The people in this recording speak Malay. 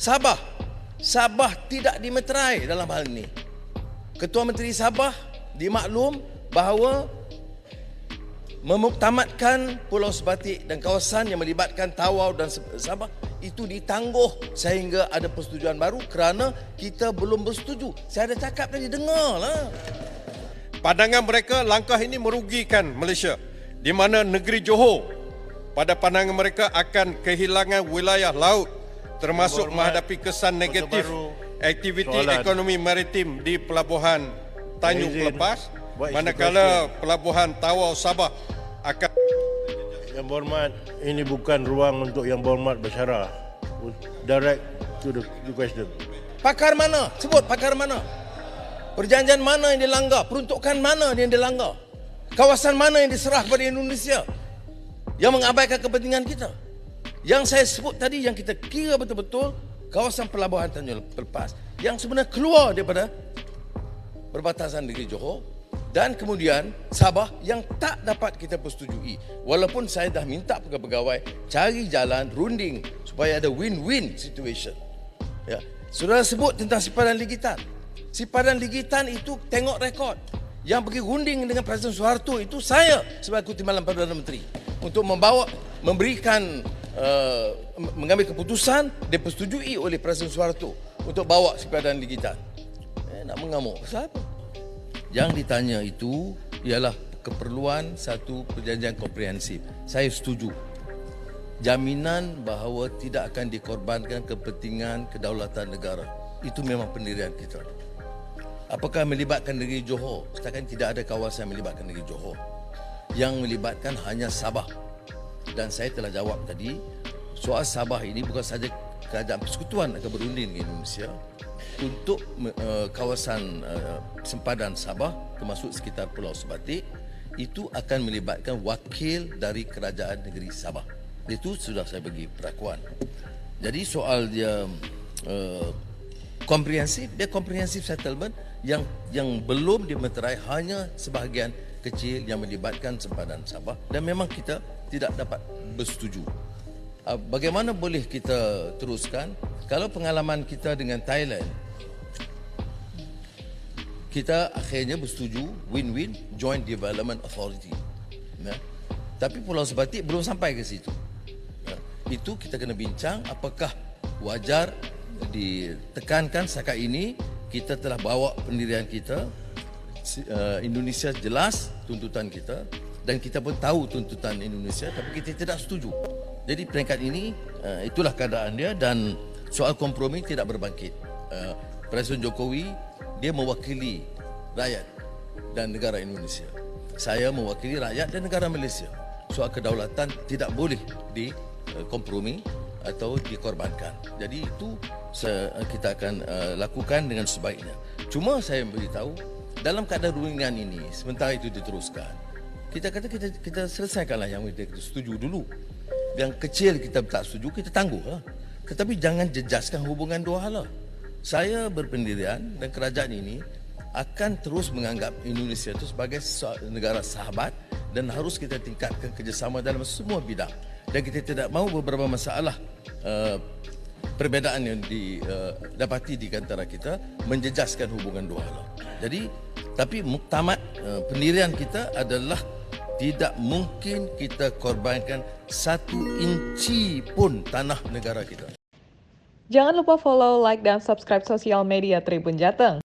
Sabah tidak dimeterai dalam hal ini. Ketua Menteri Sabah dimaklum bahawa memuktamadkan Pulau Sebatik dan kawasan yang melibatkan Tawau dan Sabah itu ditangguh sehingga ada persetujuan baru kerana kita belum bersetuju. Saya ada cakap tadi, dengarlah. Pandangan mereka langkah ini merugikan Malaysia, di mana negeri Johor pada pandangan mereka akan kehilangan wilayah laut termasuk menghadapi kesan negatif aktiviti ekonomi maritim di Pelabuhan Tanjung Pelepas, manakala Pelabuhan Tawau Sabah akan... Yang berhormat, ini bukan ruang untuk Yang Berhormat bersyarah. Direct to the question. Pakar mana? Sebut pakar mana? Perjanjian mana yang dilanggar? Peruntukan mana yang dilanggar? Kawasan mana yang diserah kepada Indonesia yang mengabaikan kepentingan kita? Yang saya sebut tadi, yang kita kira betul-betul kawasan Pelabuhan Tanjung Pelepas yang sebenarnya keluar daripada perbatasan negeri Johor, dan kemudian Sabah yang tak dapat kita persetujui. Walaupun saya dah minta pegawai-pegawai cari jalan runding supaya ada win-win situation. Ya. Saudara sebut tentang sipadan ligitan. Sipadan ligitan itu tengok rekod. Yang pergi runding dengan Presiden Soeharto itu saya sebagai Timbalan Perdana Menteri untuk memberikan mengambil keputusan dipersetujui oleh Presiden Soeharto untuk bawa sipadan ligitan. Nak mengamuk pasal apa? Yang ditanya itu ialah keperluan satu perjanjian komprehensif. Saya setuju. Jaminan bahawa tidak akan dikorbankan kepentingan kedaulatan negara. Itu memang pendirian kita. Apakah melibatkan negeri Johor? Setakat tidak ada kawasan yang melibatkan negeri Johor. Yang melibatkan hanya Sabah. Dan saya telah jawab tadi, soal Sabah ini bukan saja kerajaan persekutuan akan berunding dengan Indonesia untuk kawasan sempadan Sabah termasuk sekitar Pulau Sebatik, itu akan melibatkan wakil dari kerajaan negeri Sabah. Itu sudah saya bagi perakuan. Jadi soal dia komprehensif, dia komprehensif settlement yang belum dimeterai hanya sebahagian kecil yang melibatkan sempadan Sabah, dan memang kita tidak dapat bersetuju. Bagaimana boleh kita teruskan kalau pengalaman kita dengan Thailand, kita akhirnya bersetuju win-win Joint Development Authority. Ya. Tapi Pulau Sebatik belum sampai ke situ. Ya. Itu kita kena bincang apakah wajar ditekankan setakat ini. Kita telah bawa pendirian kita, Indonesia jelas tuntutan kita dan kita pun tahu tuntutan Indonesia, tapi kita tidak setuju. Jadi peringkat ini itulah keadaan dia, dan soal kompromi tidak berbangkit. Presiden Jokowi dia mewakili rakyat dan negara Indonesia. Saya mewakili rakyat dan negara Malaysia. Soal kedaulatan tidak boleh dikompromi atau dikorbankan. Jadi itu kita akan lakukan dengan sebaiknya. Cuma saya beritahu, dalam keadaan runingan ini, sementara itu diteruskan, kita kata kita selesaikanlah yang kita setuju dulu. Yang kecil kita tak setuju, kita tangguh lah. Tetapi jangan jejaskan hubungan dua hala. Saya berpendirian dan kerajaan ini akan terus menganggap Indonesia itu sebagai negara sahabat dan harus kita tingkatkan kerjasama dalam semua bidang. Dan kita tidak mahu beberapa masalah perbezaan yang didapati di antara kita menjejaskan hubungan dua hala. Jadi, tapi muktamad pendirian kita adalah tidak mungkin kita korbankan 1 inci pun tanah negara kita. Jangan lupa follow, like, dan subscribe sosial media Tribun Jateng.